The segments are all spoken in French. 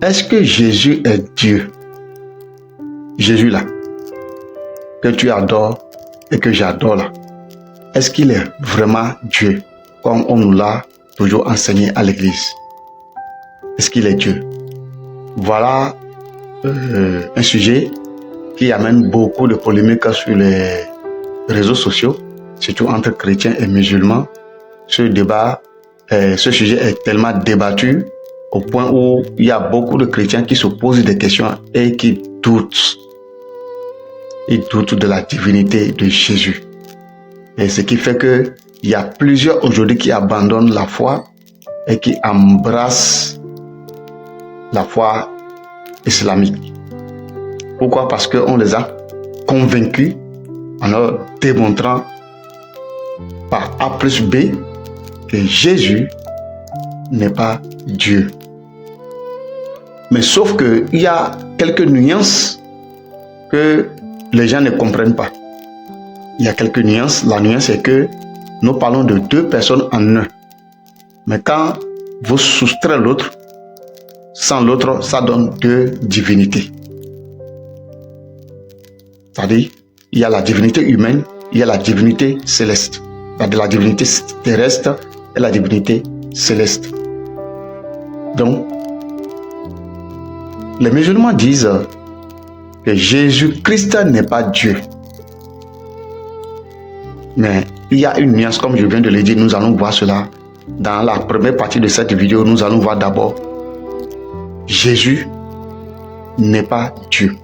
est-ce que Jésus est Dieu? Jésus là, que tu adores et que j'adore là, est-ce qu'il est vraiment Dieu, comme on nous l'a toujours enseigné à l'église? Est-ce qu'il est Dieu? Voilà un sujet qui amène beaucoup de polémiques sur les réseaux sociaux, surtout entre chrétiens et musulmans. Ce sujet est tellement débattu au point où il y a beaucoup de chrétiens qui se posent des questions et qui doutent. Ils doutent de la divinité de Jésus. Et ce qui fait qu'il y a plusieurs aujourd'hui qui abandonnent la foi et qui embrassent la foi islamique. Pourquoi? Parce qu'on les a convaincus en leur démontrant par A plus B que Jésus n'est pas Dieu. Mais sauf qu'il y a quelques nuances que les gens ne comprennent pas. Il y a quelques nuances. La nuance est que nous parlons de deux personnes en un. Mais quand vous soustrayez l'autre, sans l'autre, ça donne deux divinités. C'est-à-dire, il y a la divinité humaine, il y a la divinité céleste. C'est-à-dire la divinité terrestre et la divinité céleste. Donc, les musulmans disent que Jésus-Christ n'est pas Dieu. Mais il y a une nuance, comme je viens de le dire, nous allons voir cela. Dans la première partie de cette vidéo, nous allons voir d'abord Jésus n'est pas Dieu.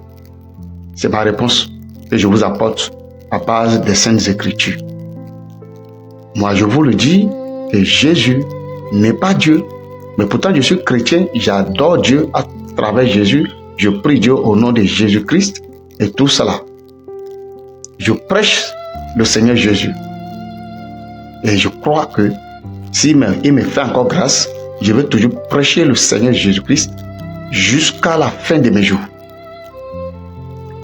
C'est ma réponse que je vous apporte à base des Saintes Écritures. Moi, je vous le dis que Jésus n'est pas Dieu. Mais pourtant, je suis chrétien, j'adore Dieu à travers Jésus. Je prie Dieu au nom de Jésus-Christ et tout cela. Je prêche le Seigneur Jésus. Et je crois que s'il me fait encore grâce, je vais toujours prêcher le Seigneur Jésus-Christ jusqu'à la fin de mes jours.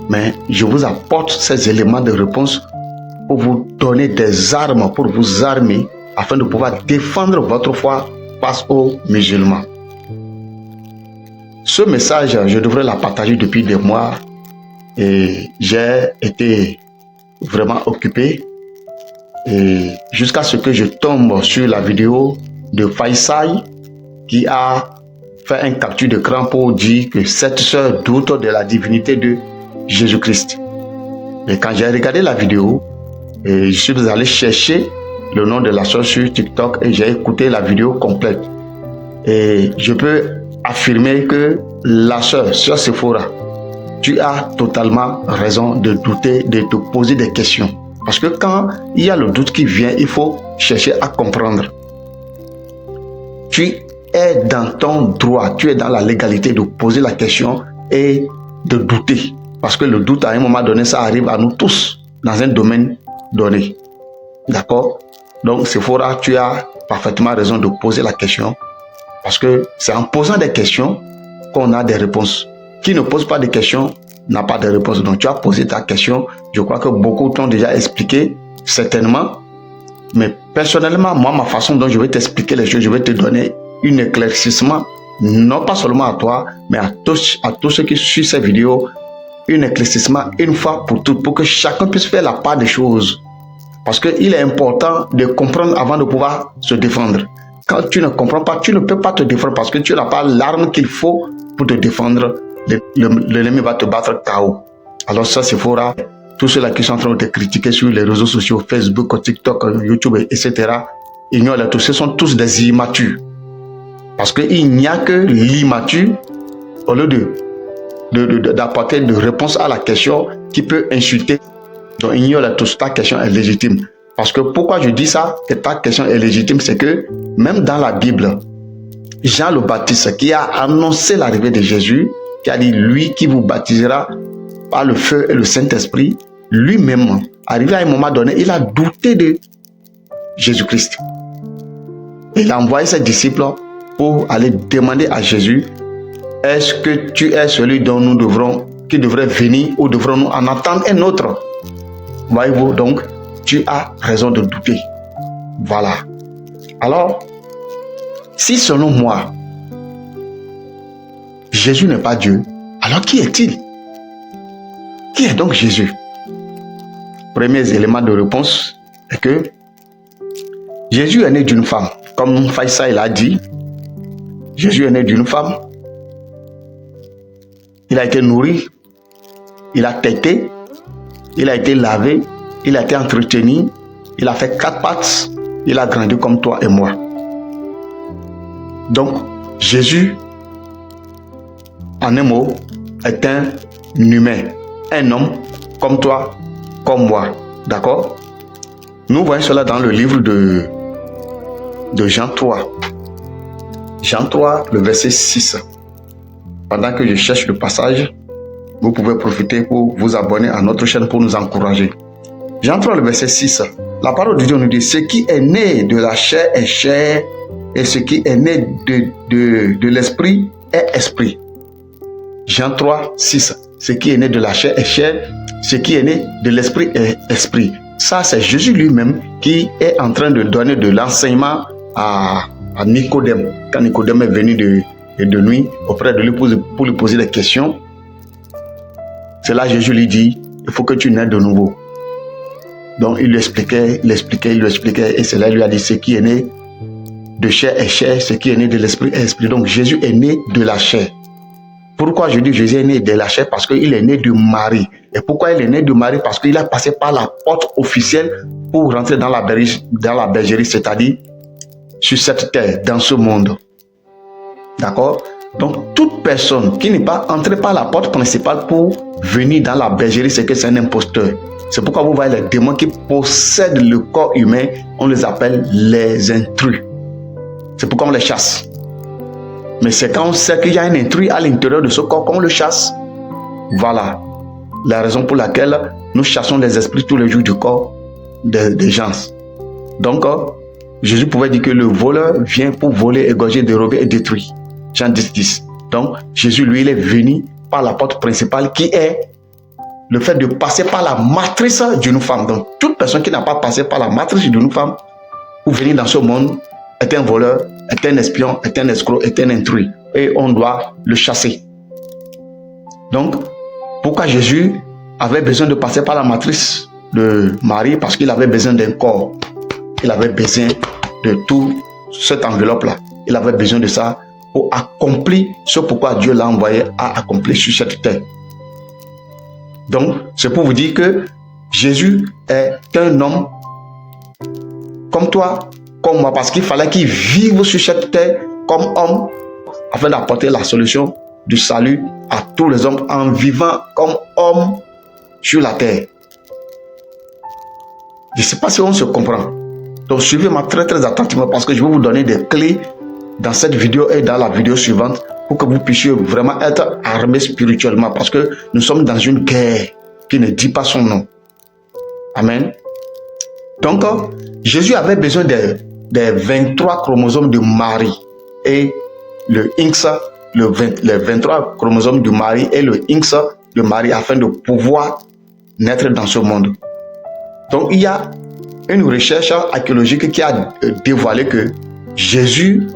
Mais je vous apporte ces éléments de réponse pour vous donner des armes, pour vous armer, afin de pouvoir défendre votre foi face aux musulmans. Ce message, je devrais la partager depuis des mois et j'ai été vraiment occupé et jusqu'à ce que je tombe sur la vidéo de Faisal qui a fait un capture d'écran pour dire que cette sœur doute de la divinité de Jésus-Christ. Et quand j'ai regardé la vidéo, je suis allé chercher le nom de la sœur sur TikTok et j'ai écouté la vidéo complète. Et je peux affirmer que la sœur Sephora, tu as totalement raison de douter, de te poser des questions. Parce que quand il y a le doute qui vient, il faut chercher à comprendre. Tu es dans ton droit, tu es dans la légalité de poser la question et de douter. Parce que le doute, à un moment donné, ça arrive à nous tous, dans un domaine donné. D'accord? Donc, Sephora, tu as parfaitement raison de poser la question. Parce que c'est en posant des questions qu'on a des réponses. Qui ne pose pas de questions n'a pas de réponse. Donc, tu as posé ta question. Je crois que beaucoup t'ont déjà expliqué, certainement. Mais personnellement, moi, ma façon dont je vais t'expliquer les choses, je vais te donner un éclaircissement, non pas seulement à toi, mais à tous ceux qui suivent ces vidéos, un éclaircissement une fois pour toutes, pour que chacun puisse faire la part des choses. Parce qu'il est important de comprendre avant de pouvoir se défendre. Quand tu ne comprends pas, tu ne peux pas te défendre parce que tu n'as pas l'arme qu'il faut pour te défendre. L'ennemi va te battre KO. Alors ça, c'est faux. Tous ceux-là qui sont en train de te critiquer sur les réseaux sociaux, Facebook, TikTok, YouTube, etc., ignorent tous. Ce sont tous des immatures. Parce qu'il n'y a que l'immature, au lieu d'apporter de réponse à la question qui peut insulter. Donc, ignore tous, ta question est légitime. Parce que pourquoi je dis ça, que ta question est légitime, c'est que même dans la Bible, Jean le Baptiste qui a annoncé l'arrivée de Jésus, qui a dit lui qui vous baptisera par le feu et le Saint-Esprit, lui-même, arrivé à un moment donné, il a douté de Jésus-Christ. Il a envoyé ses disciples pour aller demander à Jésus, est-ce que tu es celui dont qui devrait venir ou devrons-nous en attendre un autre? Voyez-vous, donc, tu as raison de douter. Voilà. Alors, si selon moi, Jésus n'est pas Dieu, alors qui est-il? Qui est donc Jésus? Premier élément de réponse est que Jésus est né d'une femme. Comme Faisal l'a dit, Jésus est né d'une femme. Il a été nourri, il a tété, il a été lavé, il a été entretenu, il a fait 4 pattes, il a grandi comme toi et moi. Donc, Jésus, en un mot, est un humain, un homme comme toi, comme moi. D'accord? Nous voyons cela dans le livre de Jean 3. Jean 3, le verset 6. Pendant que je cherche le passage, vous pouvez profiter pour vous abonner à notre chaîne pour nous encourager. Jean 3, le verset 6. La parole de Dieu nous dit: ce qui est né de la chair est chair, et ce qui est né de l'esprit est esprit. Jean 3, 6. Ce qui est né de la chair est chair, ce qui est né de l'esprit est esprit. Ça, c'est Jésus lui-même qui est en train de donner de l'enseignement à Nicodème. Quand Nicodème est venu de nuit auprès de lui pour lui poser des questions, c'est là Jésus lui dit: il faut que tu naisses de nouveau. Donc il lui expliquait, et c'est là il lui a dit: ce qui est né de chair est chair, ce qui est né de l'esprit est esprit. Donc Jésus est né de la chair. Pourquoi je dis Jésus est né de la chair? Parce qu'il est né de Marie. Et pourquoi il est né de Marie? Parce qu'il a passé par la porte officielle pour rentrer dans la bergerie, c'est-à-dire sur cette terre, dans ce monde. D'accord? Donc toute personne qui n'est pas entrée par la porte principale pour venir dans la bergerie, c'est que c'est un imposteur. C'est pourquoi vous voyez les démons qui possèdent le corps humain, on les appelle les intrus. C'est pourquoi on les chasse. Mais c'est quand on sait qu'il y a un intrus à l'intérieur de ce corps qu'on le chasse. Voilà la raison pour laquelle nous chassons les esprits tous les jours du corps des gens. Donc, Jésus pouvait dire que le voleur vient pour voler, égorger, dérober et détruire. Jean 10, 10. Donc, Jésus, lui, il est venu par la porte principale qui est le fait de passer par la matrice d'une femme. Donc, toute personne qui n'a pas passé par la matrice d'une femme pour venir dans ce monde est un voleur, est un espion, est un escroc, est un intrus. Et on doit le chasser. Donc, pourquoi Jésus avait besoin de passer par la matrice de Marie? Parce qu'il avait besoin d'un corps. Il avait besoin de toute cette enveloppe-là. Il avait besoin de ça pour accomplir ce pourquoi Dieu l'a envoyé à accomplir sur cette terre. Donc, c'est pour vous dire que Jésus est un homme comme toi, comme moi, parce qu'il fallait qu'il vive sur cette terre comme homme afin d'apporter la solution du salut à tous les hommes en vivant comme homme sur la terre. Je ne sais pas si on se comprend. Donc suivez-moi très très attentivement parce que je vais vous donner des clés dans cette vidéo et dans la vidéo suivante pour que vous puissiez vraiment être armés spirituellement parce que nous sommes dans une guerre qui ne dit pas son nom. Amen. Donc Jésus avait besoin des 23 chromosomes de Marie et le X, les 23 chromosomes de Marie et le X de Marie afin de pouvoir naître dans ce monde. Donc il y a une recherche archéologique qui a dévoilé que Jésus,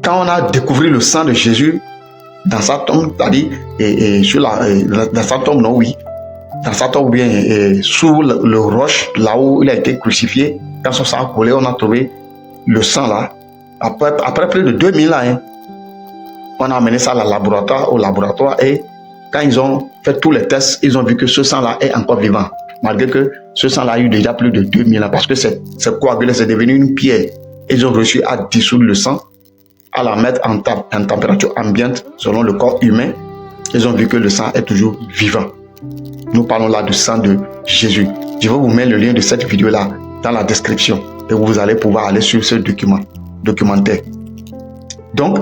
quand on a découvert le sang de Jésus dans sa tombe, c'est-à-dire dans sa tombe, non, oui, dans sa tombe ou bien sous le roche, là où il a été crucifié, quand son sang a coulé, on a trouvé le sang là. Après plus de 2000 ans, hein, on a amené ça au laboratoire et quand ils ont fait tous les tests, ils ont vu que ce sang-là est encore vivant. Malgré que ce sang-là a eu déjà plus de 2000 ans parce que c'est coagulé, c'est devenu une pierre. Ils ont réussi à dissoudre le sang, à la mettre en température ambiante selon le corps humain. Ils ont vu que le sang est toujours vivant. Nous parlons là du sang de Jésus. Je vais vous mettre le lien de cette vidéo-là dans la description et vous allez pouvoir aller sur ce documentaire. Donc,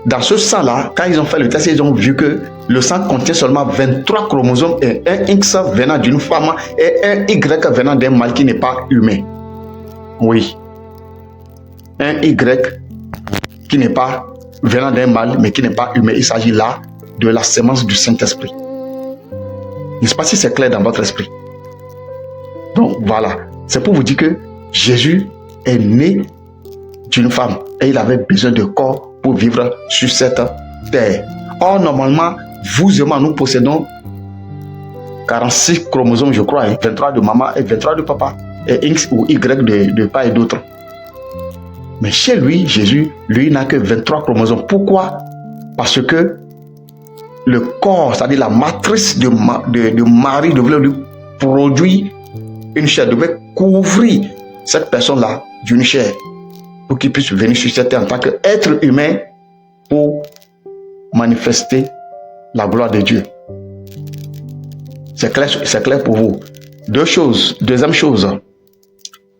dans ce sang-là, quand ils ont fait le test, ils ont vu que le sang contient seulement 23 chromosomes et un X venant d'une femme et un Y venant d'un mâle qui n'est pas humain. Oui. Un Y qui n'est pas venant d'un mâle mais qui n'est pas humain. Il s'agit là de la sémence du Saint-Esprit. Je ne sais pas si c'est clair dans votre esprit. Donc voilà. C'est pour vous dire que Jésus est né d'une femme et il avait besoin de corps pour vivre sur cette terre. Or, normalement, vous et moi, nous possédons 46 chromosomes, je crois, 23 de maman et 23 de papa, et X ou Y de part et d'autre. Mais chez lui, Jésus, lui, n'a que 23 chromosomes. Pourquoi? Parce que le corps, c'est-à-dire la matrice de Marie devait lui produire une chair, devait couvrir cette personne-là d'une chair pour qu'il puisse venir sur cette terre en tant qu'être humain pour manifester la gloire de Dieu. C'est clair pour vous. Deuxième chose,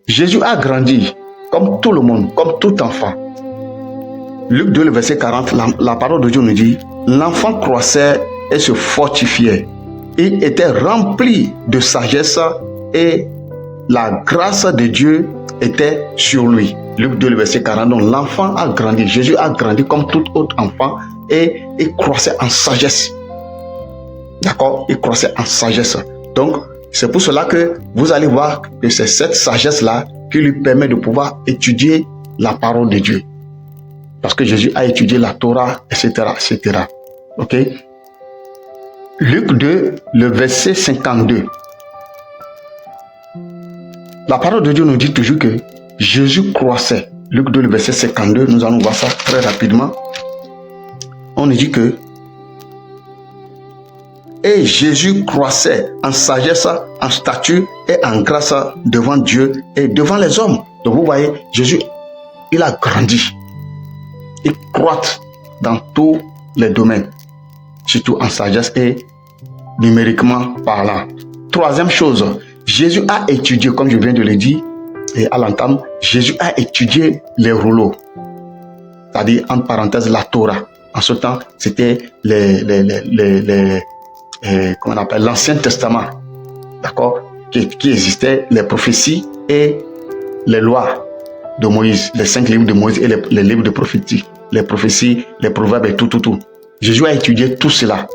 Jésus a grandi comme tout le monde, comme tout enfant. Luc 2, le verset 40, la parole de Dieu nous dit, l'enfant croissait et se fortifiait. Il était rempli de sagesse et la grâce de Dieu était sur lui. Luc 2, le verset 40, donc l'enfant a grandi. Jésus a grandi comme tout autre enfant et il croissait en sagesse. D'accord? Il croissait en sagesse. Donc, c'est pour cela que vous allez voir que c'est cette sagesse-là qui lui permet de pouvoir étudier la parole de Dieu. Parce que Jésus a étudié la Torah, etc., etc. Ok? Luc 2, le verset 52. La parole de Dieu nous dit toujours que Jésus croissait. Luc 2, le verset 52, nous allons voir ça très rapidement. On nous dit que et Jésus croissait en sagesse, en stature et en grâce devant Dieu et devant les hommes. Donc vous voyez, Jésus, il a grandi. Il croît dans tous les domaines, surtout en sagesse et numériquement parlant. Troisième chose, Jésus a étudié, comme je viens de le dire, et à l'entame, Jésus a étudié les rouleaux, c'est-à-dire entre parenthèses la Torah. En ce temps, c'était comment on appelle l'Ancien Testament, d'accord, qui existait, les prophéties et les lois de Moïse, les 5 livres de Moïse et les livres de prophétie, les prophéties, les proverbes et tout. Jésus a étudié tout cela,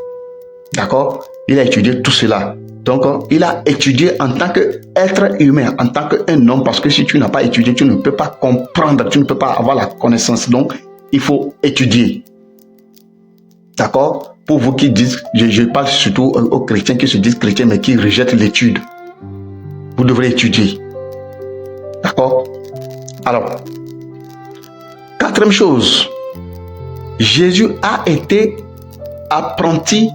d'accord, il a étudié tout cela. Donc, il a étudié en tant qu'être humain, en tant qu'un homme, parce que si tu n'as pas étudié, tu ne peux pas comprendre, tu ne peux pas avoir la connaissance. Donc, il faut étudier. D'accord? Pour vous qui disent, je parle surtout aux chrétiens qui se disent chrétiens, mais qui rejettent l'étude. Vous devrez étudier. D'accord? Alors, quatrième chose, Jésus a été apprenti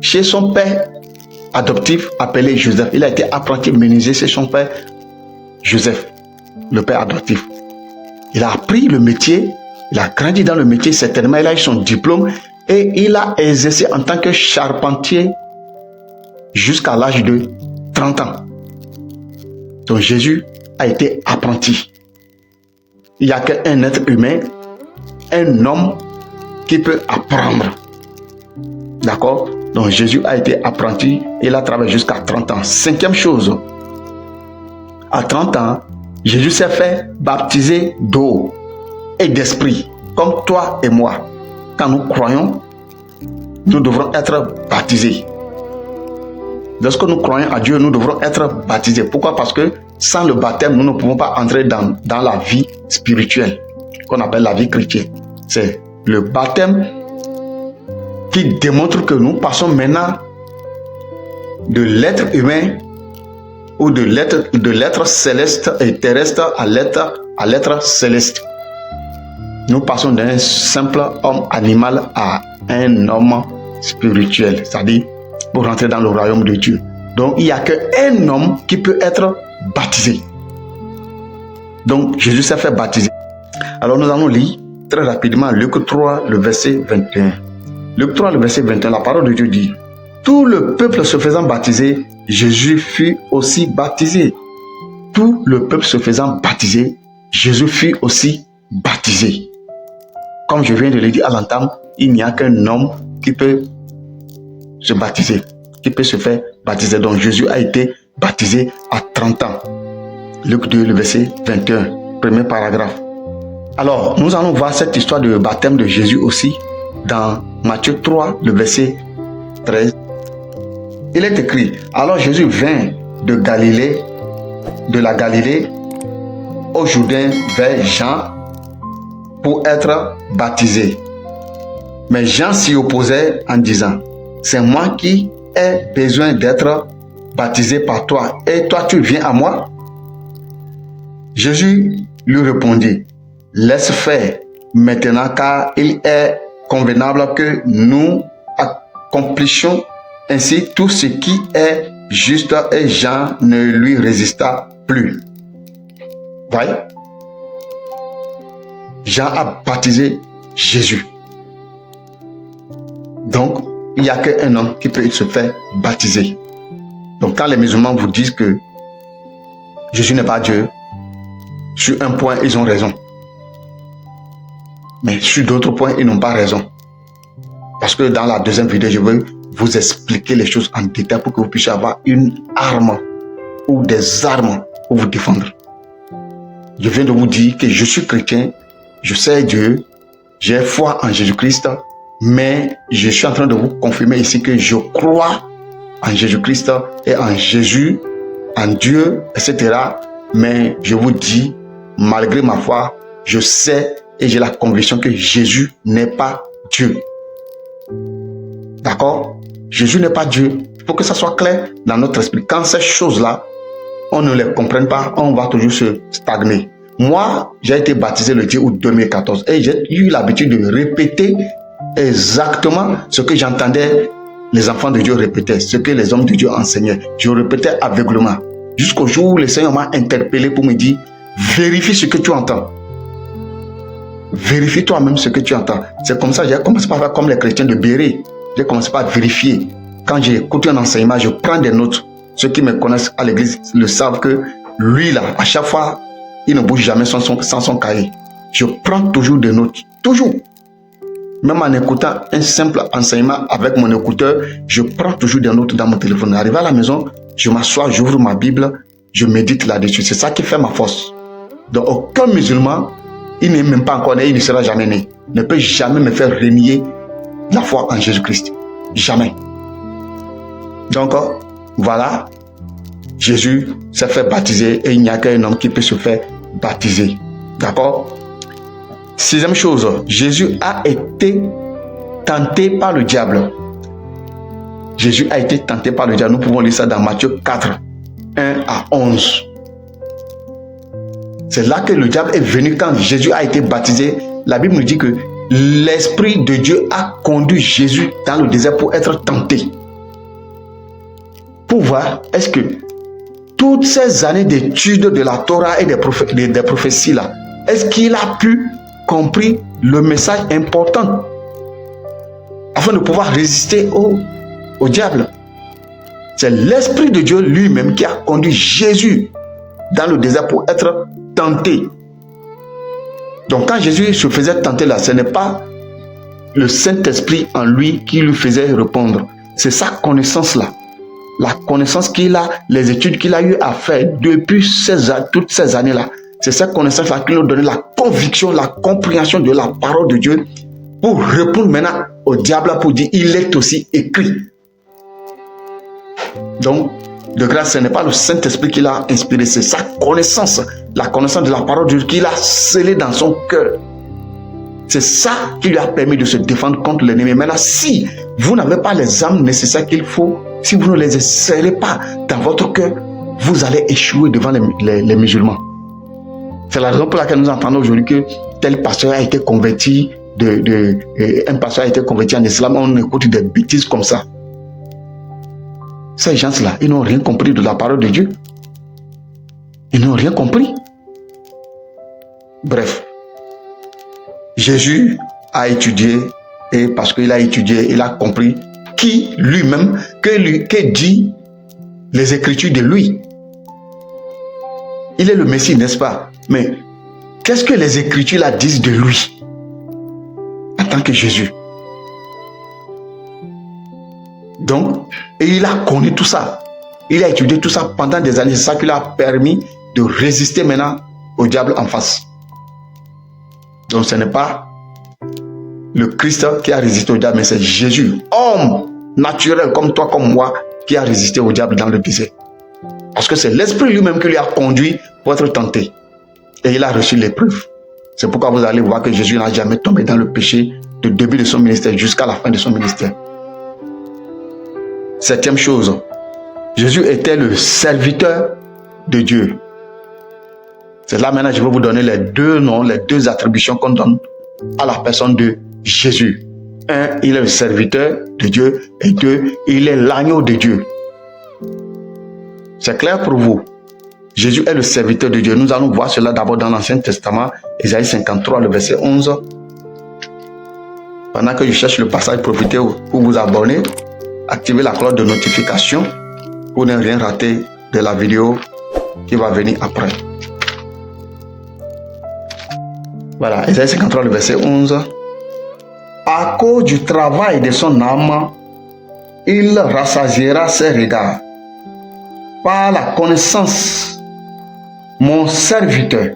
chez son père adoptif appelé Joseph. Il a été apprenti menuisier chez son père Joseph, le père adoptif. Il a appris le métier, il a grandi dans le métier, certainement il a eu son diplôme et il a exercé en tant que charpentier jusqu'à l'âge de 30 ans. Donc Jésus a été apprenti. Il n'y a qu'un être humain, un homme qui peut apprendre. D'accord? Donc Jésus a été apprenti et il a travaillé jusqu'à 30 ans. Cinquième chose, à 30 ans, Jésus s'est fait baptiser d'eau et d'esprit, comme toi et moi. Quand nous croyons, nous devrons être baptisés. Lorsque nous croyons à Dieu, nous devrons être baptisés. Pourquoi? Parce que sans le baptême, nous ne pouvons pas entrer dans la vie spirituelle, qu'on appelle la vie chrétienne. C'est le baptême qui démontre que nous passons maintenant de l'être humain ou de l'être céleste et terrestre à l'être céleste. Nous passons d'un simple homme animal à un homme spirituel, c'est-à-dire pour rentrer dans le royaume de Dieu. Donc il n'y a qu'un homme qui peut être baptisé. Donc Jésus s'est fait baptiser. Alors nous allons lire très rapidement Luc 3, le verset 21. Luc 3, le verset 21, la parole de Dieu dit: tout le peuple se faisant baptiser, Jésus fut aussi baptisé. Tout le peuple se faisant baptiser, Jésus fut aussi baptisé. Comme je viens de le dire à l'entame, il n'y a qu'un homme qui peut se baptiser, qui peut se faire baptiser. Donc Jésus a été baptisé à 30 ans. Luc 2, le verset 21, premier paragraphe. Alors, nous allons voir cette histoire de baptême de Jésus aussi dans Matthieu 3, le verset 13. Il est écrit: alors Jésus vint de la Galilée au Jourdain vers Jean pour être baptisé. Mais Jean s'y opposait en disant, c'est moi qui ai besoin d'être baptisé par toi, et toi tu viens à moi? Jésus lui répondit, laisse faire maintenant, car il est convenable que nous accomplissions ainsi tout ce qui est juste, et Jean ne lui résista plus. Voyez? Jean a baptisé Jésus. Donc, il n'y a qu'un homme qui peut se faire baptiser. Donc, quand les musulmans vous disent que Jésus n'est pas Dieu, sur un point, ils ont raison. Mais sur d'autres points, ils n'ont pas raison. Parce que dans la deuxième vidéo, je vais vous expliquer les choses en détail pour que vous puissiez avoir une arme ou des armes pour vous défendre. Je viens de vous dire que je suis chrétien, je sais Dieu, j'ai foi en Jésus-Christ, mais je suis en train de vous confirmer ici que je crois en Jésus-Christ et en Jésus, en Dieu, etc. Mais je vous dis, malgré ma foi, je sais et j'ai la conviction que Jésus n'est pas Dieu. D'accord? Jésus n'est pas Dieu. Il faut que ça soit clair dans notre esprit. Quand ces choses-là, on ne les comprenne pas, on va toujours se stagner. Moi, j'ai été baptisé le 10 août 2014 et j'ai eu l'habitude de répéter exactement ce que j'entendais les enfants de Dieu répéter, ce que les hommes de Dieu enseignaient. Je répétais aveuglement. Jusqu'au jour où le Seigneur m'a interpellé pour me dire, vérifie ce que tu entends. Vérifie toi-même ce que tu entends. C'est comme ça, j'ai commencé par faire comme les chrétiens de Béret. J'ai commencé par vérifier. Quand j'ai écouté un enseignement, je prends des notes. Ceux qui me connaissent à l'église le savent que lui là, à chaque fois, il ne bouge jamais sans son cahier. Je prends toujours des notes. Toujours. Même en écoutant un simple enseignement avec mon écouteur, je prends toujours des notes dans mon téléphone. Arrivé à la maison, je m'assois, j'ouvre ma Bible, je médite là-dessus. C'est ça qui fait ma force. Donc aucun musulman, il n'est même pas encore né, il ne sera jamais né, ne peut jamais me faire renier la foi en Jésus-Christ. Jamais. Donc voilà, Jésus s'est fait baptiser et il n'y a qu'un homme qui peut se faire baptiser. D'accord? Sixième chose, Jésus a été tenté par le diable. Jésus a été tenté par le diable. Nous pouvons lire ça dans Matthieu 4, 1 à 11. C'est là que le diable est venu quand Jésus a été baptisé. La Bible nous dit que l'Esprit de Dieu a conduit Jésus dans le désert pour être tenté. Pour voir, est-ce que toutes ces années d'études de la Torah et des prophéties là, est-ce qu'il a pu comprendre le message important afin de pouvoir résister au diable? C'est l'Esprit de Dieu lui-même qui a conduit Jésus dans le désert pour être tenté. Donc quand Jésus se faisait tenter là, ce n'est pas le Saint-Esprit en lui qui lui faisait répondre. C'est sa connaissance là. La connaissance qu'il a, les études qu'il a eu à faire depuis toutes ces années-là. C'est cette connaissance-là qui nous donne la conviction, la compréhension de la parole de Dieu pour répondre maintenant au diable pour dire il est aussi écrit. Donc, de grâce, ce n'est pas le Saint-Esprit qui l'a inspiré, c'est sa connaissance, la connaissance de la parole de Dieu qu'il a scellée dans son cœur. C'est ça qui lui a permis de se défendre contre l'ennemi. Maintenant, si vous n'avez pas les âmes nécessaires qu'il faut, si vous ne les scellez pas dans votre cœur, vous allez échouer devant les musulmans. C'est la raison pour laquelle nous entendons aujourd'hui que tel pasteur a été converti, un pasteur a été converti en islam, on écoute des bêtises comme ça. Ces gens-là, ils n'ont rien compris de la parole de Dieu. Ils n'ont rien compris. Bref, Jésus a étudié et parce qu'il a étudié, il a compris qui lui-même, que dit les Écritures de lui. Il est le Messie, n'est-ce pas? Mais qu'est-ce que les Écritures là disent de lui en tant que Jésus? Donc, et il a connu tout ça. Il a étudié tout ça pendant des années. C'est ça qui lui a permis de résister maintenant au diable en face. Donc, ce n'est pas le Christ qui a résisté au diable, mais c'est Jésus, homme naturel comme toi, comme moi, qui a résisté au diable dans le désert. Parce que c'est l'Esprit lui-même qui lui a conduit pour être tenté. Et il a reçu l'épreuve. C'est pourquoi vous allez voir que Jésus n'a jamais tombé dans le péché du début de son ministère jusqu'à la fin de son ministère. Septième chose, Jésus était le serviteur de Dieu. C'est là maintenant que je vais vous donner les deux noms, les deux attributions qu'on donne à la personne de Jésus. Un, il est le serviteur de Dieu. Et deux, il est l'agneau de Dieu. C'est clair pour vous? Jésus est le serviteur de Dieu. Nous allons voir cela d'abord dans l'Ancien Testament, Ésaïe 53, le verset 11. Pendant que je cherche le passage, profitez pour vous abonner, activez la cloche de notification pour ne rien rater de la vidéo qui va venir après. Voilà, Ésaïe 53, le verset 11. À cause du travail de son âme, il rassasiera ses regards. Par la connaissance, mon serviteur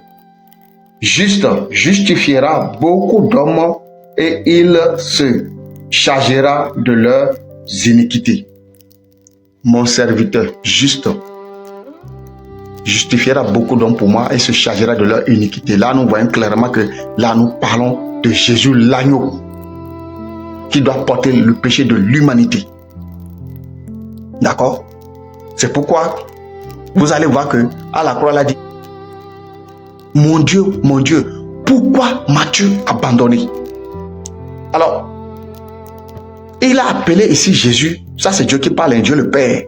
juste justifiera beaucoup d'hommes et il se chargera de leurs iniquités. Mon serviteur juste justifiera beaucoup d'hommes pour moi et se chargera de leur iniquité. Là, nous voyons clairement que là, nous parlons de Jésus l'agneau qui doit porter le péché de l'humanité. D'accord? C'est pourquoi vous allez voir que à la croix, il a dit, mon Dieu, pourquoi m'as-tu abandonné? Alors, il a appelé ici Jésus, ça c'est Dieu qui parle, hein, Dieu le Père.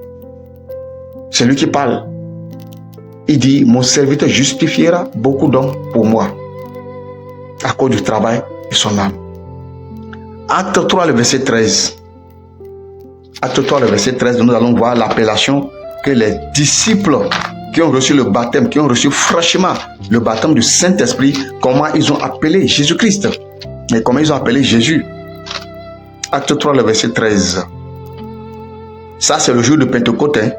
C'est lui qui parle. Il dit, mon serviteur justifiera beaucoup d'hommes pour moi, à cause du travail de son âme. Acte 3, le verset 13. Acte 3, le verset 13, nous allons voir l'appellation que les disciples qui ont reçu le baptême, qui ont reçu franchement le baptême du Saint-Esprit, comment ils ont appelé Jésus-Christ. Et comment ils ont appelé Jésus. Acte 3, le verset 13. Ça, c'est le jour de Pentecôte. Hein.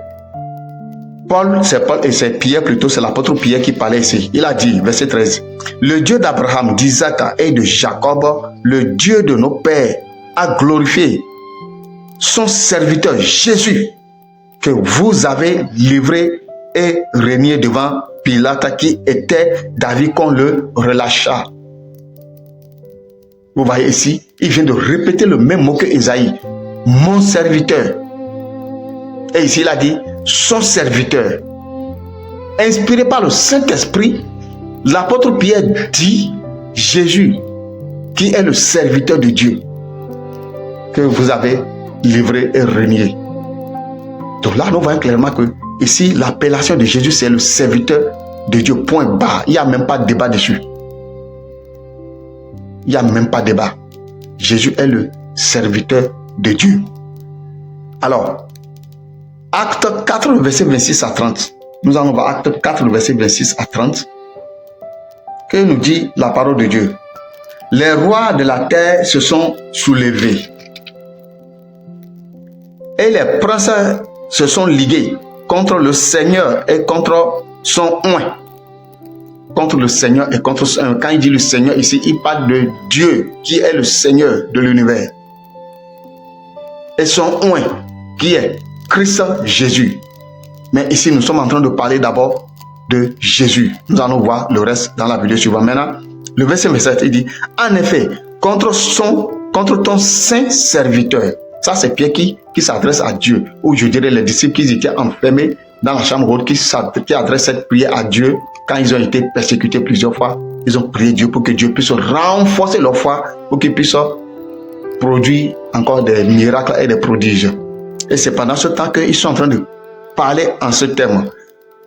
Paul et c'est Pierre plutôt, c'est l'apôtre Pierre qui parlait ici. Il a dit, verset 13, le Dieu d'Abraham, d'Isaac et de Jacob, le Dieu de nos pères, a glorifié son serviteur Jésus, que vous avez livré et régné devant Pilate, qui était d'avis qu'on le relâcha. Vous voyez ici, il vient de répéter le même mot que Ésaïe. Mon serviteur. Et ici, il a dit son serviteur. Inspiré par le Saint-Esprit, l'apôtre Pierre dit Jésus, qui est le serviteur de Dieu, que vous avez livré et régné. Donc là, nous voyons clairement que ici, l'appellation de Jésus, c'est le serviteur de Dieu. Point barre. Il n'y a même pas de débat dessus. Il n'y a même pas de débat. Jésus est le serviteur de Dieu. Alors, Acte 4, le verset 26 à 30. Nous allons voir Acte 4, le verset 26 à 30. Que nous dit la parole de Dieu? Les rois de la terre se sont soulevés. Et les princes se sont ligués contre le Seigneur et contre son oint. Contre le Seigneur et contre son oint. Quand il dit le Seigneur ici, il parle de Dieu qui est le Seigneur de l'univers. Et son oint qui est Christ Jésus. Mais ici, nous sommes en train de parler d'abord de Jésus. Nous allons voir le reste dans la vidéo suivante. Maintenant, le verset 27, il dit, en effet, contre ton saint serviteur. Ça, c'est Pierre qui s'adresse à Dieu. Ou je dirais les disciples qui étaient enfermés dans la chambre haute, qui adressent cette prière à Dieu quand ils ont été persécutés plusieurs fois. Ils ont prié Dieu pour que Dieu puisse renforcer leur foi, pour qu'ils puissent produire encore des miracles et des prodiges. Et c'est pendant ce temps qu'ils sont en train de parler en ce terme.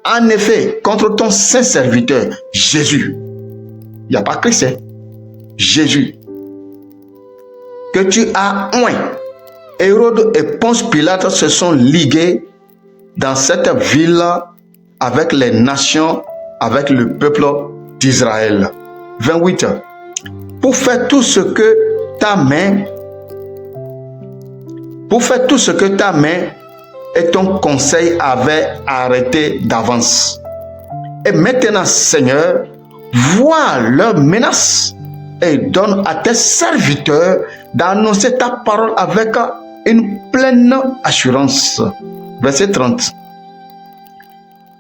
En effet, contre ton saint serviteur, Jésus. Il n'y a pas Christ, hein? Jésus. Que tu as oint. Hérode et Ponce Pilate se sont ligués dans cette ville avec les nations, avec le peuple d'Israël. 28. Pour faire tout ce que ta main et ton conseil avaient arrêté d'avance. Et maintenant, Seigneur, vois leurs menaces et donne à tes serviteurs d'annoncer ta parole avec une pleine assurance. Verset 30.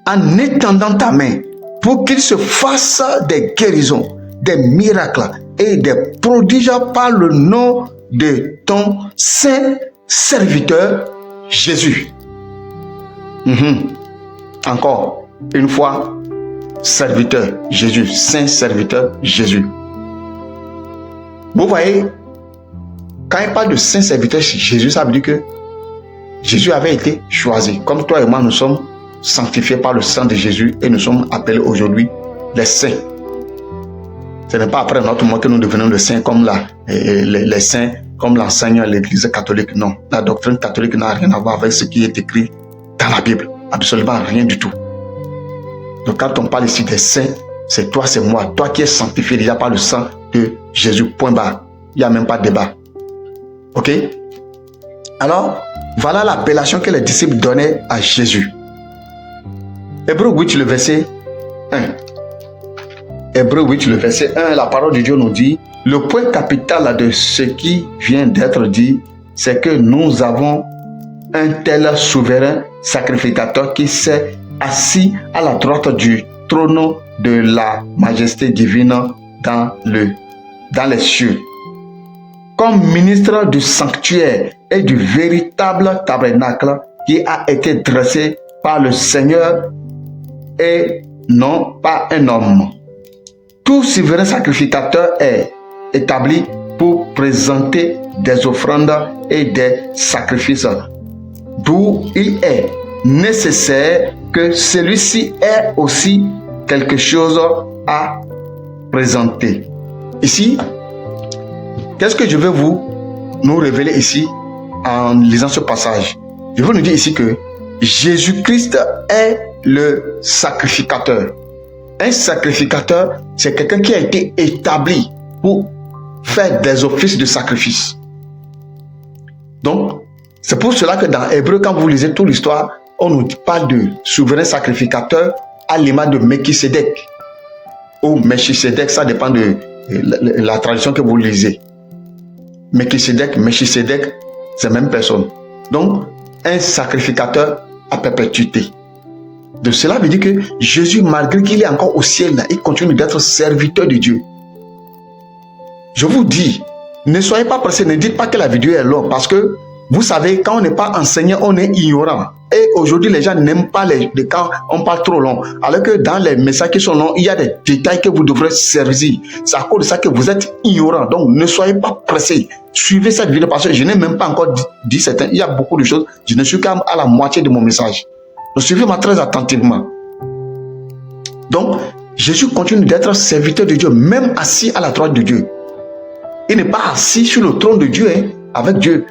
En étendant ta main pour qu'il se fasse des guérisons des miracles et des prodiges par le nom de ton saint serviteur Jésus. Encore une fois, serviteur Jésus, saint serviteur Jésus. Vous voyez, quand il parle de saint serviteur Jésus, ça veut dire que Jésus avait été choisi. Comme toi et moi, nous sommes sanctifiés par le sang de Jésus et nous sommes appelés aujourd'hui les saints. Ce n'est pas après notre mort que nous devenons les saints comme les saints, comme l'enseigne l'Église catholique. Non, la doctrine catholique n'a rien à voir avec ce qui est écrit dans la Bible. Absolument rien du tout. Donc quand on parle ici des saints, c'est toi, c'est moi. Toi qui es sanctifié déjà par le sang de Jésus. Point barre. Il n'y a même pas de débat. Ok? Alors, voilà l'appellation que les disciples donnaient à Jésus. Hébreux 8, le verset 1. Hébreux 8, le verset 1, la parole de Dieu nous dit: le point capital de ce qui vient d'être dit, c'est que nous avons un tel souverain sacrificateur qui s'est assis à la droite du trône de la majesté divine dans les cieux. Comme ministre du sanctuaire et du véritable tabernacle qui a été dressé par le Seigneur et non par un homme. Tout souverain sacrificateur est établi pour présenter des offrandes et des sacrifices, d'où il est nécessaire que celui-ci ait aussi quelque chose à présenter. Ici, qu'est-ce que je vais nous révéler ici en lisant ce passage? Je veux nous dire ici que Jésus-Christ est le sacrificateur. Un sacrificateur, c'est quelqu'un qui a été établi pour faire des offices de sacrifice. Donc, c'est pour cela que dans Hébreux, quand vous lisez toute l'histoire, on nous parle de souverain sacrificateur à l'image de Melchisédek. Ou Melchisédek, ça dépend de la tradition que vous lisez. Melchisédek, c'est la même personne. Donc, un sacrificateur à perpétuité. De cela veut dire que Jésus, malgré qu'il est encore au ciel, il continue d'être serviteur de Dieu. Je vous dis, ne soyez pas pressés, ne dites pas que la vidéo est longue, parce que vous savez, quand on n'est pas enseignant, on est ignorant. Et aujourd'hui, les gens n'aiment pas quand on parle trop long. Alors que dans les messages qui sont longs, il y a des détails que vous devrez saisir. C'est à cause de ça que vous êtes ignorant. Donc, ne soyez pas pressés. Suivez cette vidéo parce que je n'ai même pas encore dit certains. Il y a beaucoup de choses. Je ne suis qu'à la moitié de mon message. Donc, suivez-moi très attentivement. Donc, Jésus continue d'être serviteur de Dieu, même assis à la droite de Dieu. Il n'est pas assis sur le trône de Dieu, avec Dieu.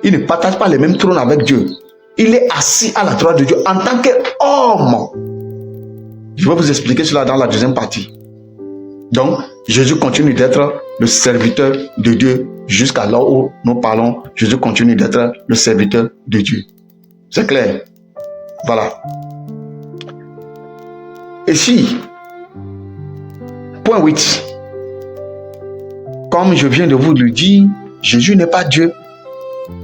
Il ne partage pas les mêmes trônes avec Dieu. Il est assis à la droite de Dieu en tant qu'homme. Je vais vous expliquer cela dans la deuxième partie. Donc, Jésus continue d'être le serviteur de Dieu jusqu'à là où nous parlons. Jésus continue d'être le serviteur de Dieu. C'est clair? Voilà. Ici, point 8. Comme je viens de vous le dire, Jésus n'est pas Dieu.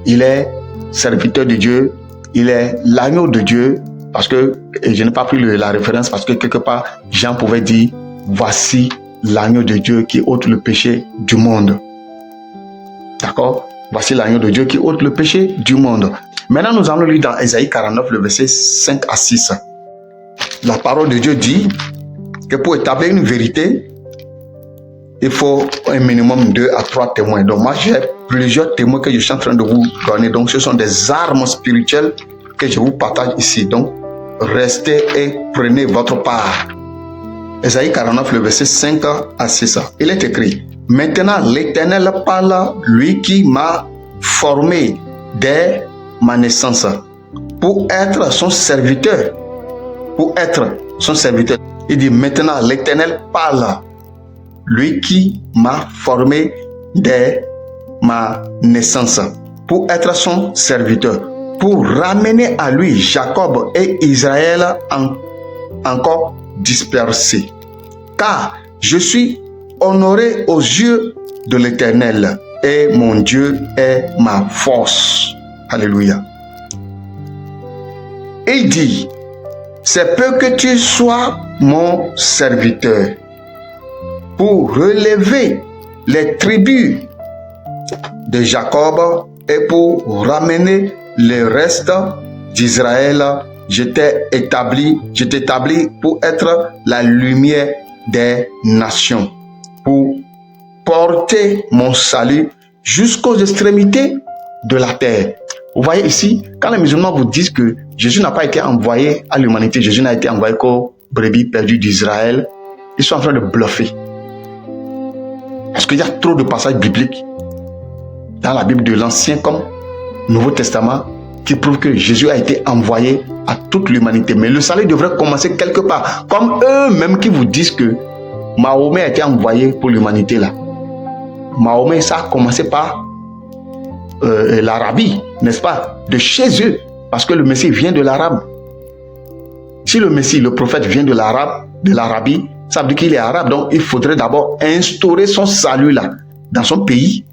Il est serviteur de Dieu. Il est l'agneau de Dieu. Parce que, et je n'ai pas pris la référence parce que quelque part, Jean pouvait dire, voici l'agneau de Dieu qui ôte le péché du monde. D'accord? Voici l'agneau de Dieu qui ôte le péché du monde. Maintenant, nous allons lire dans Ésaïe 49, le verset 5 à 6. La parole de Dieu dit que pour établir une vérité, il faut un minimum 2 à 3 témoins. Donc moi, j'ai plusieurs témoins que je suis en train de vous donner. Donc ce sont des armes spirituelles que je vous partage ici. Donc restez et prenez votre part. Ésaïe 49, le verset 5 à 6. Il est écrit: maintenant l'Éternel parle, lui qui m'a formé dès ma naissance, pour être son serviteur. Pour être son serviteur. Il dit: maintenant l'Éternel parle, lui qui m'a formé dès ma naissance, pour être son serviteur, pour ramener à lui Jacob et Israël encore dispersés. Car je suis honoré aux yeux de l'Éternel et mon Dieu est ma force. Alléluia. Il dit: c'est peu que tu sois mon serviteur. pour relever les tribus de Jacob et pour ramener les restes d'Israël. Je t'ai établi pour être la lumière des nations, pour porter mon salut jusqu'aux extrémités de la terre. Vous voyez ici, quand les musulmans vous disent que Jésus n'a pas été envoyé à l'humanité, Jésus n'a été envoyé qu'aux brebis perdues d'Israël, ils sont en train de bluffer. Parce qu'il y a trop de passages bibliques dans la Bible de l'Ancien comme Nouveau Testament qui prouvent que Jésus a été envoyé à toute l'humanité. Mais le salut devrait commencer quelque part. Comme eux-mêmes qui vous disent que Mahomet a été envoyé pour l'humanité là. Mahomet, ça a commencé par l'Arabie, n'est-ce pas? De chez eux. Parce que le Messie vient de l'Arabe. Si le Messie, le prophète vient de l'Arabie, ça veut dire qu'il est arabe. Donc il faudrait d'abord instaurer son salut là, dans son pays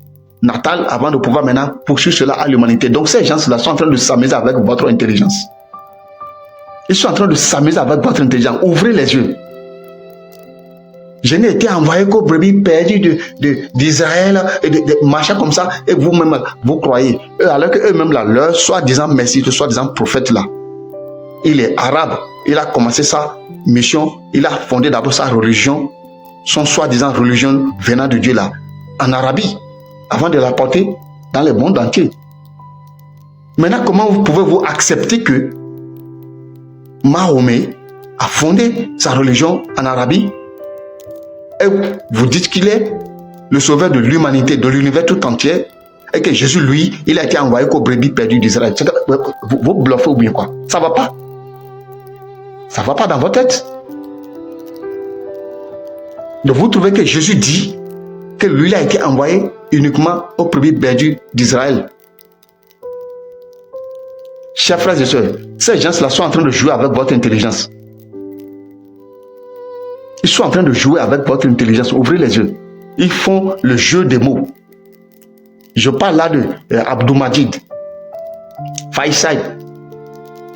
natal, avant de pouvoir maintenant poursuivre cela à l'humanité. Donc ces gens-là sont en train de s'amuser avec votre intelligence. Ils sont en train de s'amuser avec votre intelligence. Ouvrez les yeux. Je n'ai été envoyé qu'aux brebis perdues d'Israël et de machins comme ça. Et vous-même, vous croyez. Alors qu'eux-mêmes, là, leur soi-disant Messie, le soi-disant prophète là, il est arabe. Il a commencé sa mission. Il a fondé d'abord sa religion, son soi-disant religion venant de Dieu là, en Arabie, avant de la porter dans le monde entier. Maintenant, comment pouvez-vous accepter que Mahomet a fondé sa religion en Arabie et vous dites qu'il est le sauveur de l'humanité, de l'univers tout entier, et que Jésus, lui, il a été envoyé qu'aux brebis perdues d'Israël? Vous bluffez ou bien quoi? Ça va pas? Ça va pas dans votre tête? Donc vous trouvez que Jésus dit que lui, il a été envoyé uniquement aux brebis perdues d'Israël? Chers frères et sœurs, ces gens-là sont en train de jouer avec votre intelligence. Ils sont en train de jouer avec votre intelligence. Ouvrez les yeux. Ils font le jeu des mots. Je parle là de Abdou-Majid, Faisal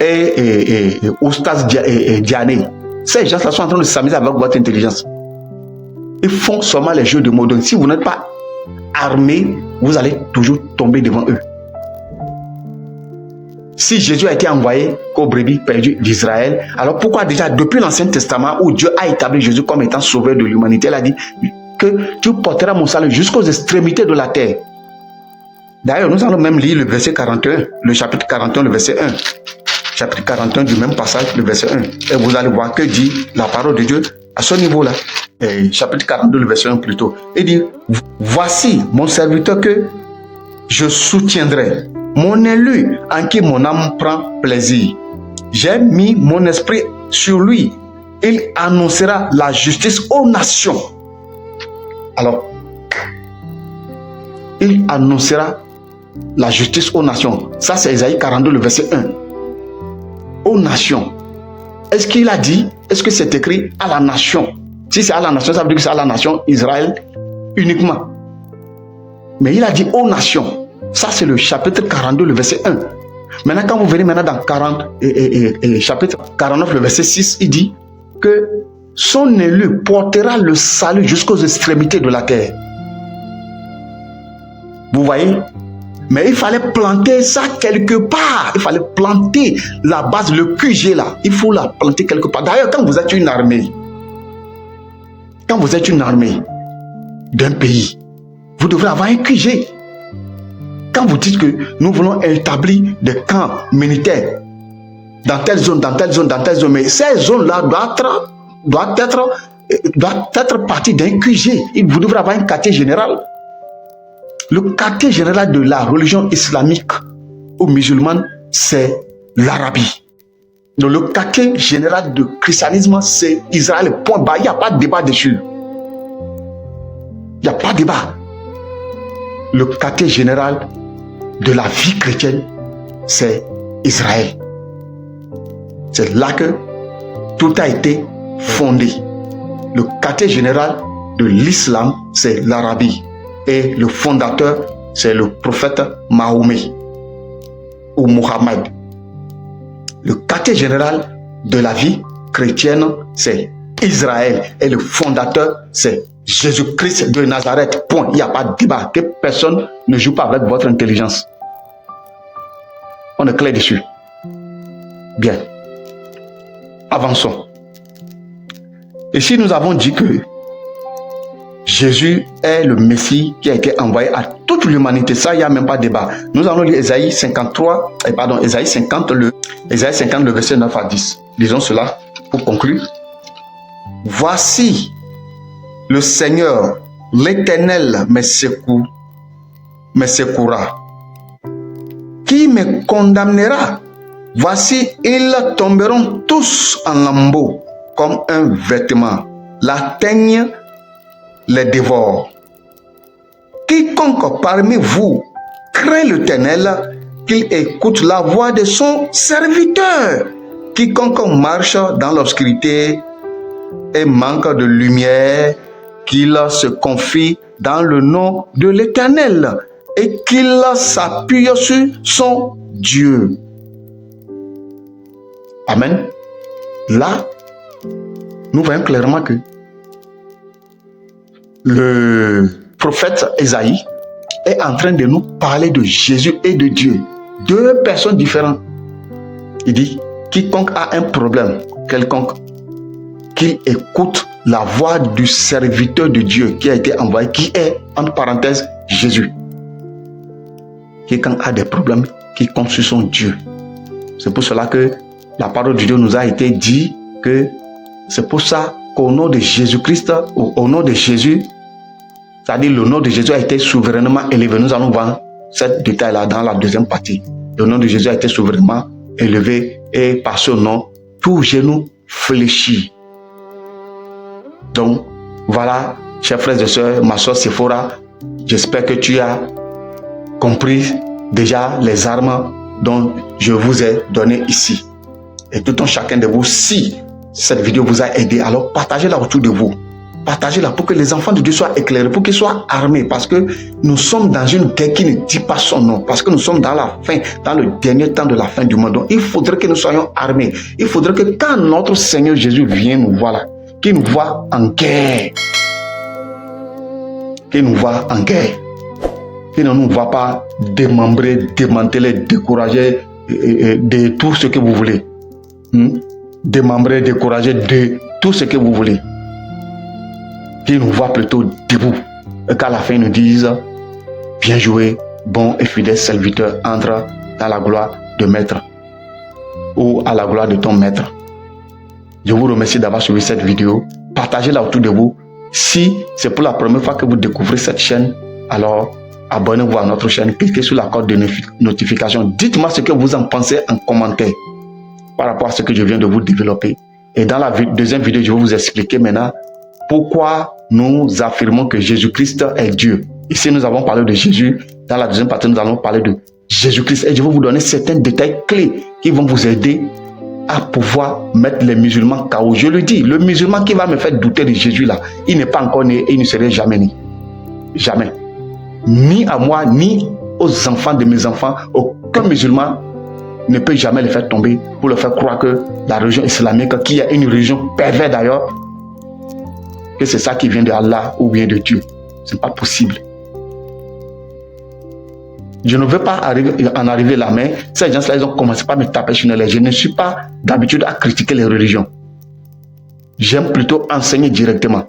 et Oustaz Diané. Ces gens-là sont en train de s'amuser avec votre intelligence. Ils font seulement les jeux de mots. Donc si vous n'êtes pas armé, vous allez toujours tomber devant eux. Si Jésus a été envoyé qu'aux brebis perdues d'Israël, alors pourquoi déjà depuis l'Ancien Testament où Dieu a établi Jésus comme étant sauveur de l'humanité, il a dit que tu porteras mon salut jusqu'aux extrémités de la terre. D'ailleurs, nous allons même lire le verset 41, le chapitre 41, le verset 1. Chapitre 41 du même passage, le verset 1. Et vous allez voir que dit la parole de Dieu à ce niveau-là. Chapitre 42, le verset 1 plutôt. Il dit, voici mon serviteur que je soutiendrai, mon élu en qui mon âme prend plaisir. J'ai mis mon esprit sur lui. Il annoncera la justice aux nations. Alors, il annoncera la justice aux nations. Ça, c'est Isaïe 42, le verset 1. Aux nations. Est-ce qu'il a dit, est-ce que c'est écrit à la nation? Si c'est à la nation, ça veut dire que c'est à la nation Israël uniquement. Mais il a dit aux nations. Ça, c'est le chapitre 42, le verset 1. Maintenant, quand vous venez maintenant dans chapitre 49, le verset 6, il dit que son élu portera le salut jusqu'aux extrémités de la terre. Vous voyez? Mais il fallait planter ça quelque part. Il fallait planter la base, le QG là. Il faut la planter quelque part. D'ailleurs, quand vous êtes une armée, d'un pays, vous devrez avoir un QG. Quand vous dites que nous voulons établir des camps militaires dans telle zone, mais ces zones-là doivent être parties d'un QG. Vous devrez avoir un quartier général. Le quartier général de la religion islamique ou musulmane, c'est l'Arabie. Donc le quartier général du christianisme, c'est Israël. Point bas. Il n'y a pas de débat dessus. Il n'y a pas de débat. Le quartier général de la vie chrétienne, c'est Israël. C'est là que tout a été fondé. Le quartier général de l'islam, c'est l'Arabie. Et le fondateur, c'est le prophète Mahomet ou Mohammed. Le quartier général de la vie chrétienne, c'est Israël. Et le fondateur, c'est Jésus-Christ de Nazareth. Point. Il n'y a pas de débat. Que personne ne joue pas avec votre intelligence. On est clair dessus. Bien. Avançons. Et si nous avons dit que Jésus est le Messie qui a été envoyé à toute l'humanité, ça, il n'y a même pas de débat. Nous allons lire Ésaïe 50, le verset 9 à 10. Lisons cela pour conclure. Voici le Seigneur, l'Éternel me secourra. Qui me condamnera? Voici, ils tomberont tous en lambeaux comme un vêtement. La teigne les dévore. Quiconque parmi vous craint l'Éternel, qu'il écoute la voix de son serviteur. Quiconque marche dans l'obscurité et manque de lumière, qu'il se confie dans le nom de l'Éternel et qu'il s'appuie sur son Dieu. Amen. Là, nous voyons clairement que le prophète Ésaïe est en train de nous parler de Jésus et de Dieu. Deux personnes différentes. Il dit, quiconque a un problème quelconque, qu'il écoute la voix du serviteur de Dieu qui a été envoyé, qui est, entre parenthèses, Jésus. Quiconque a des problèmes, qui compte sur son Dieu. C'est pour cela que la parole de Dieu nous a été dit que c'est pour ça qu'au nom de Jésus-Christ, au nom de Jésus, c'est-à-dire le nom de Jésus a été souverainement élevé. Nous allons voir ce détail-là dans la deuxième partie. Le nom de Jésus a été souverainement élevé et par ce nom, tout genou fléchit. Donc, voilà, chers frères et sœurs, ma soeur Sephora, j'espère que tu as compris déjà les armes dont je vous ai données ici. Et tout un chacun de vous, si cette vidéo vous a aidé, alors partagez-la autour de vous. Partagez-la pour que les enfants de Dieu soient éclairés, pour qu'ils soient armés, parce que nous sommes dans une guerre qui ne dit pas son nom, parce que nous sommes dans la fin, dans le dernier temps de la fin du monde. Donc, il faudrait que nous soyons armés. Il faudrait que quand notre Seigneur Jésus vient nous voir là, qu'il nous voit en guerre. Qu'il nous voit en guerre. Qu'il ne nous voit pas démembrer, démanteler, décourager de tout ce que vous voulez. Démembrer, décourager de tout ce que vous voulez. Qu'il nous voit plutôt debout. Et qu'à la fin, ils nous disent, bien joué, bon et fidèle serviteur, entre dans la gloire de maître. Ou à la gloire de ton maître. Je vous remercie d'avoir suivi cette vidéo. Partagez-la autour de vous. Si c'est pour la première fois que vous découvrez cette chaîne, alors abonnez-vous à notre chaîne. Cliquez sur la cloche de notification. Dites-moi ce que vous en pensez en commentaire par rapport à ce que je viens de vous développer. Et dans la deuxième vidéo, je vais vous expliquer maintenant pourquoi nous affirmons que Jésus-Christ est Dieu. Ici, nous avons parlé de Jésus. Dans la deuxième partie, nous allons parler de Jésus-Christ. Et je vais vous donner certains détails clés qui vont vous aider à pouvoir mettre les musulmans KO. Je le dis, le musulman qui va me faire douter de Jésus là, il n'est pas encore né et il ne serait jamais né. Jamais. Ni à moi, ni aux enfants de mes enfants, aucun musulman ne peut jamais les faire tomber pour leur faire croire que la religion islamique, qui est une religion perverse d'ailleurs, que c'est ça qui vient de Allah ou bien de Dieu. Ce n'est pas possible. Je ne veux pas en arriver là, mais ces gens-là, ils ont commencé par me taper sur les. Je ne suis pas d'habitude à critiquer les religions. J'aime plutôt enseigner directement.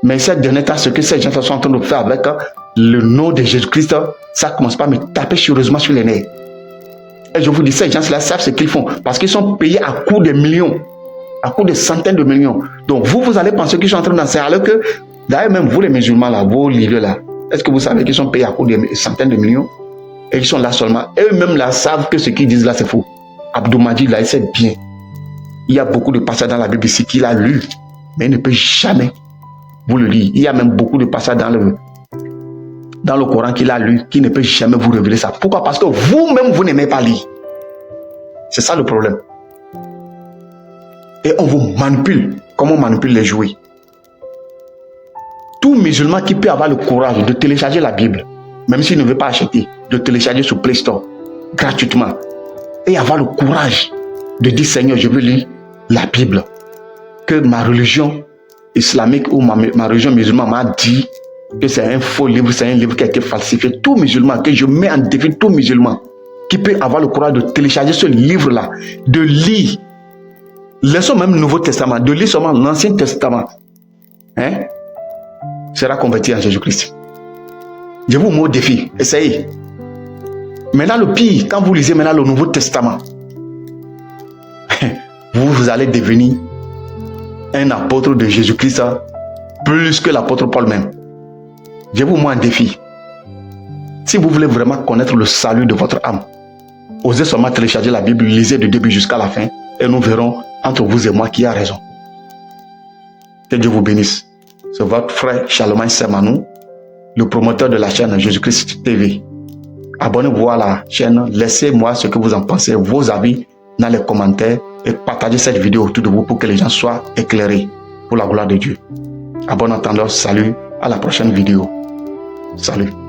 Mais ces derniers temps, ce que ces gens-là sont en train de faire avec le nom de Jésus-Christ, ça commence par me taper sérieusement sur les nerfs. Et je vous dis, ces gens-là savent ce qu'ils font parce qu'ils sont payés à coût de millions, à coût de centaines de millions. Donc vous allez penser qu'ils sont en train d'enseigner, alors que, d'ailleurs même vous les musulmans là, vos livres là, est-ce que vous savez qu'ils sont payés à coût de centaines de millions? Et ils sont là seulement. Eux-mêmes là savent que ce qu'ils disent là c'est faux. Abdou Majid là, il sait bien. Il y a beaucoup de passages dans la Bible ici qu'il a lu, mais il ne peut jamais vous le lire. Il y a même beaucoup de passages dans le Coran qu'il a lu, qui ne peut jamais vous révéler ça. Pourquoi? Parce que vous-même, vous n'aimez pas lire. C'est ça le problème. Et on vous manipule, comme on manipule les jouets. Tout musulman qui peut avoir le courage de télécharger la Bible, même s'il ne veut pas acheter, de télécharger sur Play Store, gratuitement, et avoir le courage de dire, Seigneur, je veux lire la Bible. que ma religion islamique ou ma religion musulmane m'a dit que c'est un faux livre, c'est un livre qui a été falsifié. Tout musulman, que je mets en défi tout musulman qui peut avoir le courage de télécharger ce livre-là, de lire, laissons même le Nouveau Testament, de lire seulement l'Ancien Testament, sera converti en Jésus-Christ. Je vous mets au défi, essayez. Maintenant le pire, quand vous lisez maintenant le Nouveau Testament, vous allez devenir un apôtre de Jésus-Christ plus que l'apôtre Paul même. Je vous mets un défi. Si vous voulez vraiment connaître le salut de votre âme, osez seulement télécharger la Bible, lisez du début jusqu'à la fin et nous verrons entre vous et moi qui a raison. Que Dieu vous bénisse. C'est votre frère Charlemagne Sermanou, le promoteur de la chaîne Jésus-Christ TV. Abonnez-vous à la chaîne, laissez-moi ce que vous en pensez, vos avis dans les commentaires et partagez cette vidéo autour de vous pour que les gens soient éclairés pour la gloire de Dieu. À bon entendeur, salut, à la prochaine vidéo. Salut.